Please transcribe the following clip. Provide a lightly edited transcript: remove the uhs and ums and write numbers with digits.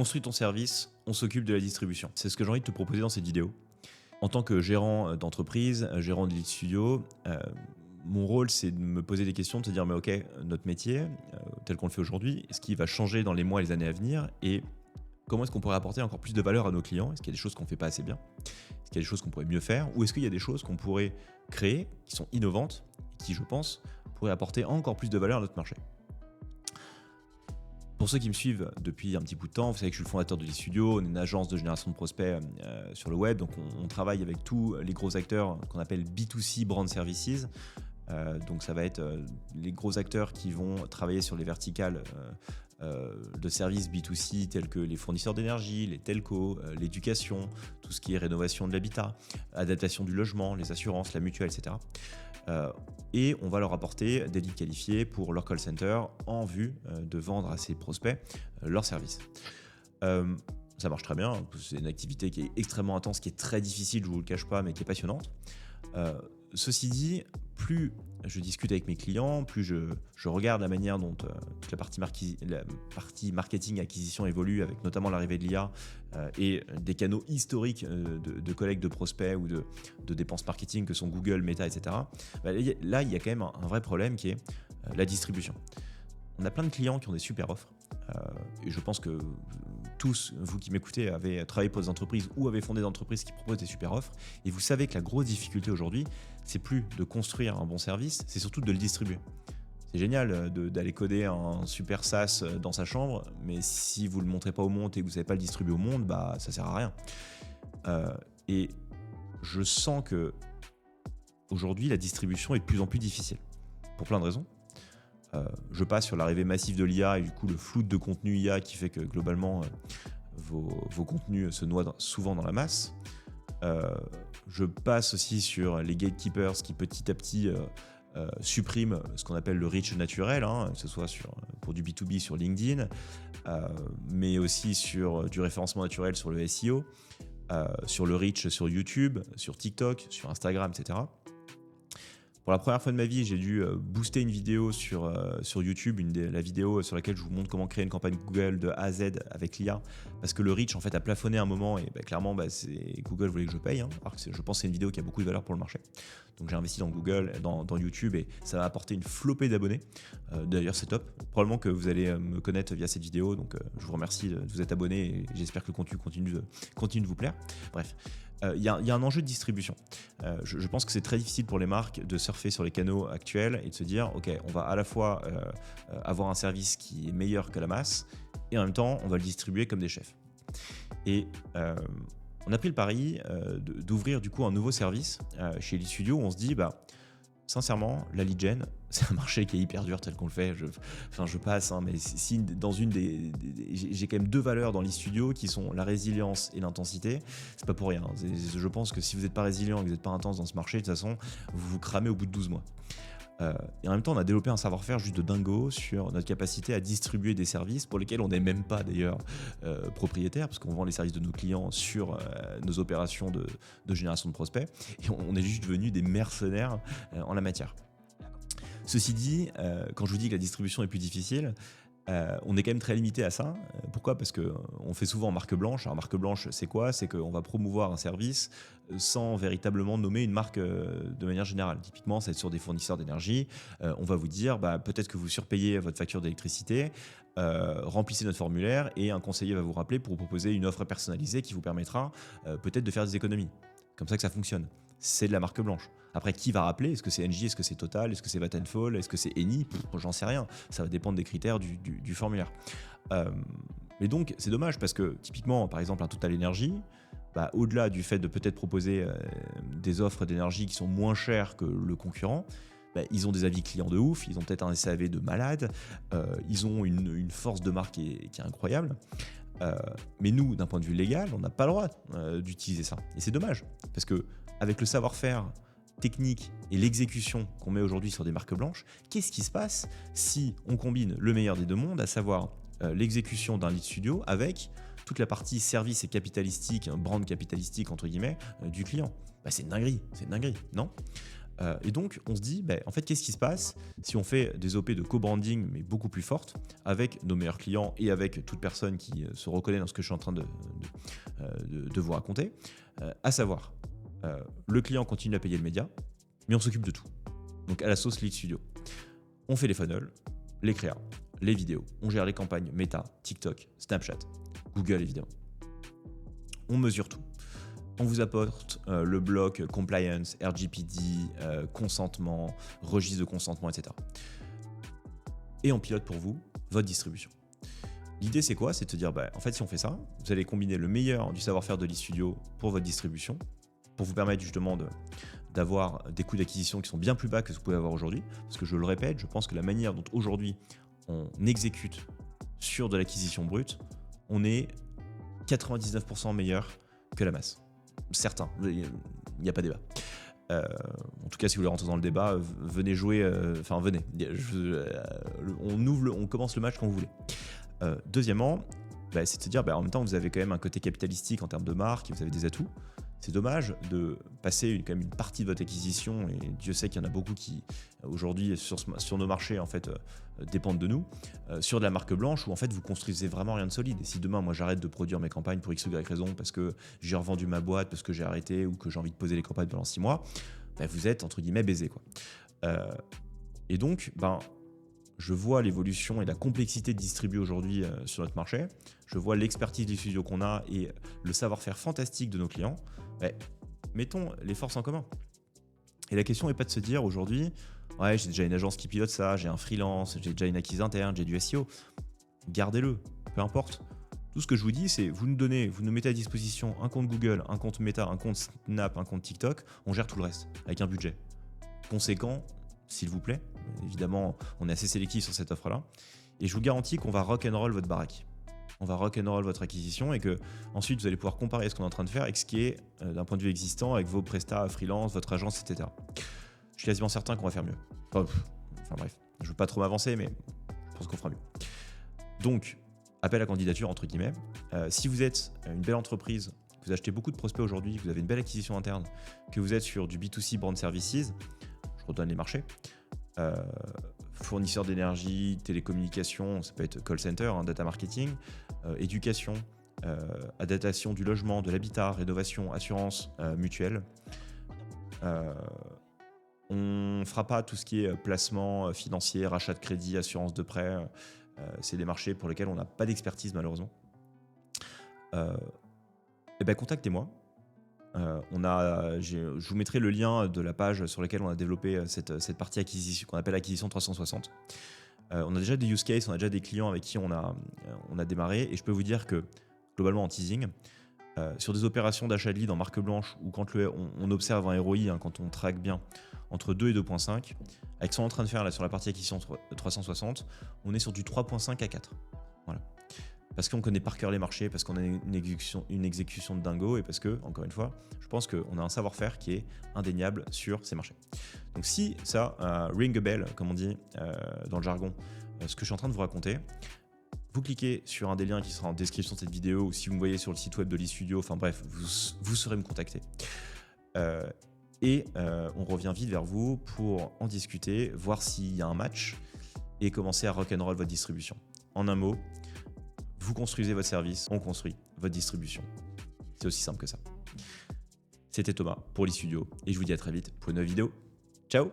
construis ton service, on s'occupe de la distribution. C'est ce que j'ai envie de te proposer dans cette vidéo. En tant que gérant d'entreprise, gérant de lead studio, mon rôle, c'est de me poser des questions, de se dire, mais ok, notre métier, tel qu'on le fait aujourd'hui, est-ce qu'il va changer dans les mois et les années à venir, et comment est-ce qu'on pourrait apporter encore plus de valeur à nos clients? Est-ce qu'il y a des choses qu'on ne fait pas assez bien? Est-ce qu'il y a des choses qu'on pourrait mieux faire? Ou est-ce qu'il y a des choses qu'on pourrait créer, qui sont innovantes, et qui, je pense, pourraient apporter encore plus de valeur à notre marché? Pour ceux qui me suivent depuis un petit bout de temps, vous savez que je suis le fondateur de l'e-studio, on est une agence de génération de prospects sur le web, donc on travaille avec tous les gros acteurs qu'on appelle B2C Brand Services. Donc ça va être les gros acteurs qui vont travailler sur les verticales de services B2C tels que les fournisseurs d'énergie, les telcos, l'éducation, tout ce qui est rénovation de l'habitat, adaptation du logement, les assurances, la mutuelle, etc. Et on va leur apporter des leads qualifiés pour leur call center en vue de vendre à ces prospects leurs services. Ça marche très bien, c'est une activité qui est extrêmement intense, qui est très difficile, je ne vous le cache pas, mais qui est passionnante. Ceci dit, plus je discute avec mes clients, plus je regarde la manière dont toute la partie marketing et acquisition évolue, avec notamment l'arrivée de l'IA et des canaux historiques de collecte de prospects ou de dépenses marketing que sont Google, Meta, etc. Là, il y a quand même un vrai problème qui est la distribution. On a plein de clients qui ont des super offres et je pense que tous, vous qui m'écoutez, avez travaillé pour des entreprises ou avez fondé des entreprises qui proposent des super offres et vous savez que la grosse difficulté aujourd'hui, c'est plus de construire un bon service, c'est surtout de le distribuer. C'est génial d'aller coder un super SaaS dans sa chambre, mais si vous ne le montrez pas au monde et que vous ne savez pas le distribuer au monde, bah, ça ne sert à rien. Et je sens que aujourd'hui, la distribution est de plus en plus difficile, pour plein de raisons. Je passe sur l'arrivée massive de l'IA et du coup le flou de contenu IA qui fait que globalement vos contenus se noient souvent dans la masse. Je passe aussi sur les gatekeepers qui petit à petit suppriment ce qu'on appelle le reach naturel, que ce soit pour du B2B sur LinkedIn, mais aussi sur du référencement naturel sur le SEO, sur le reach sur YouTube, sur TikTok, sur Instagram, etc. Pour la première fois de ma vie, j'ai dû booster une vidéo sur YouTube, la vidéo sur laquelle je vous montre comment créer une campagne Google de A à Z avec l'IA, parce que le reach en fait a plafonné à un moment et clairement Google voulait que je paye, alors que je pense que c'est une vidéo qui a beaucoup de valeur pour le marché. Donc j'ai investi dans Google, dans YouTube et ça m'a apporté une flopée d'abonnés. D'ailleurs c'est top, probablement que vous allez me connaître via cette vidéo, donc je vous remercie de vous être abonné et j'espère que le contenu continue de vous plaire. Bref. Il y a un enjeu de distribution. Je pense que c'est très difficile pour les marques de surfer sur les canaux actuels et de se dire ok, on va à la fois avoir un service qui est meilleur que la masse et en même temps on va le distribuer comme des chefs. Et on a pris le pari d'ouvrir du coup un nouveau service chez Lead Studio où on se dit sincèrement, la lead gen, c'est un marché qui est hyper dur tel qu'on le fait. Je passe, mais si dans j'ai quand même deux valeurs dans l'e-studio qui sont la résilience et l'intensité. C'est pas pour rien. Je pense que si vous n'êtes pas résilient et que vous n'êtes pas intense dans ce marché, de toute façon, vous vous cramez au bout de 12 mois. Et en même temps, on a développé un savoir-faire juste de dingo sur notre capacité à distribuer des services pour lesquels on n'est même pas d'ailleurs propriétaire, parce qu'on vend les services de nos clients sur nos opérations de génération de prospects, et on est juste devenus des mercenaires en la matière. Ceci dit, quand je vous dis que la distribution est plus difficile, on est quand même très limité à ça. Pourquoi ? Parce qu'on fait souvent en marque blanche. Alors marque blanche, c'est quoi ? C'est qu'on va promouvoir un service sans véritablement nommer une marque de manière générale. Typiquement, c'est sur des fournisseurs d'énergie. On va vous dire, peut-être que vous surpayez votre facture d'électricité, remplissez notre formulaire et un conseiller va vous rappeler pour vous proposer une offre personnalisée qui vous permettra peut-être de faire des économies. Comme ça que ça fonctionne. C'est de la marque blanche. Après, qui va rappeler ? Est-ce que c'est Engie ? Est-ce que c'est Total ? Est-ce que c'est Vattenfall ? Est-ce que c'est Eni ? J'en sais rien. Ça va dépendre des critères du formulaire. Mais donc, c'est dommage parce que, typiquement, par exemple, un Total Énergie, au-delà du fait de peut-être proposer des offres d'énergie qui sont moins chères que le concurrent, ils ont des avis clients de ouf, ils ont peut-être un SAV de malade, ils ont une force de marque qui est incroyable. Mais nous, d'un point de vue légal, on n'a pas le droit d'utiliser ça. Et c'est dommage, parce que avec le savoir-faire technique et l'exécution qu'on met aujourd'hui sur des marques blanches, qu'est-ce qui se passe si on combine le meilleur des deux mondes, à savoir l'exécution d'un lead studio avec toute la partie service et capitalistique, brand capitalistique entre guillemets, du client ? C'est une dinguerie, non ? Et donc, on se dit, en fait, qu'est-ce qui se passe si on fait des OP de co-branding, mais beaucoup plus fortes, avec nos meilleurs clients et avec toute personne qui se reconnaît dans ce que je suis en train de vous raconter, à savoir, le client continue à payer le média, mais on s'occupe de tout. Donc, à la sauce Lead Studio. On fait les funnels, les créas, les vidéos, on gère les campagnes Meta, TikTok, Snapchat, Google évidemment. On mesure tout. On vous apporte le bloc compliance, RGPD, consentement, registre de consentement, etc. Et on pilote pour vous votre distribution. L'idée, c'est quoi? C'est de se dire, en fait, si on fait ça, vous allez combiner le meilleur du savoir-faire de Lead Studio pour votre distribution, pour vous permettre justement d'avoir des coûts d'acquisition qui sont bien plus bas que ce que vous pouvez avoir aujourd'hui. Parce que je le répète, je pense que la manière dont aujourd'hui on exécute sur de l'acquisition brute, on est 99% meilleur que la masse. Certains, il n'y a pas débat. En tout cas, si vous voulez rentrer dans le débat, venez jouer. Venez. On commence le match quand vous voulez. Deuxièmement, c'est de se dire, en même temps, vous avez quand même un côté capitalistique en termes de marque et vous avez des atouts. C'est dommage de passer quand même une partie de votre acquisition, et Dieu sait qu'il y en a beaucoup qui, aujourd'hui, sur nos marchés, en fait, dépendent de nous, sur de la marque blanche où, en fait, vous construisez vraiment rien de solide. Et si demain, moi, j'arrête de produire mes campagnes pour X ou Y raison, parce que j'ai revendu ma boîte, parce que j'ai arrêté ou que j'ai envie de poser les campagnes pendant 6 mois, vous êtes, entre guillemets, baisé, quoi. Et donc, je vois l'évolution et la complexité de distribuer aujourd'hui sur notre marché. Je vois l'expertise des studios qu'on a et le savoir-faire fantastique de nos clients. Mettons les forces en commun. Et la question n'est pas de se dire aujourd'hui, ouais, j'ai déjà une agence qui pilote ça, j'ai un freelance, j'ai déjà une acquise interne, j'ai du SEO. Gardez-le, peu importe. Tout ce que je vous dis, c'est vous nous mettez à disposition un compte Google, un compte Meta, un compte Snap, un compte TikTok, on gère tout le reste avec un budget conséquent, s'il vous plaît. Évidemment, on est assez sélectif sur cette offre-là. Et je vous garantis qu'on va rock'n'roll votre baraque. On va rock'n'roll votre acquisition et que ensuite vous allez pouvoir comparer ce qu'on est en train de faire avec ce qui est d'un point de vue existant avec vos prestats freelance, votre agence, etc. Je suis quasiment certain qu'on va faire mieux. Enfin bref, je ne veux pas trop m'avancer, mais je pense qu'on fera mieux. Donc, appel à candidature, entre guillemets. Si vous êtes une belle entreprise, que vous achetez beaucoup de prospects aujourd'hui, que vous avez une belle acquisition interne, que vous êtes sur du B2C Brand Services, je redonne les marchés, fournisseurs d'énergie, télécommunications, ça peut être call center, data marketing, éducation, adaptation du logement, de l'habitat, rénovation, assurance, mutuelle. On ne fera pas tout ce qui est placement financier, rachat de crédit, assurance de prêt. C'est des marchés pour lesquels on n'a pas d'expertise malheureusement. Contactez-moi. Je vous mettrai le lien de la page sur laquelle on a développé cette partie acquisition qu'on appelle acquisition 360. On a déjà des use cases, on a déjà des clients avec qui on a démarré, et je peux vous dire que globalement en teasing, sur des opérations d'achat de lead en marque blanche ou quand on observe un ROI, quand on traque bien entre 2 et 2.5, avec ce qu'on est en train de faire là sur la partie acquisition 360, on est sur du 3.5 à 4. Voilà. Parce qu'on connaît par cœur les marchés, parce qu'on a une exécution de dingo et parce que, encore une fois, je pense qu'on a un savoir-faire qui est indéniable sur ces marchés. Donc si ça ring a bell, comme on dit dans le jargon, ce que je suis en train de vous raconter, vous cliquez sur un des liens qui sera en description de cette vidéo ou si vous me voyez sur le site web de Lead Studio, enfin bref, vous saurez me contacter. On revient vite vers vous pour en discuter, voir s'il y a un match et commencer à rock'n'roll votre distribution. En un mot, vous construisez votre service, on construit votre distribution. C'est aussi simple que ça. C'était Thomas pour Lead Studio et je vous dis à très vite pour une nouvelle vidéo. Ciao!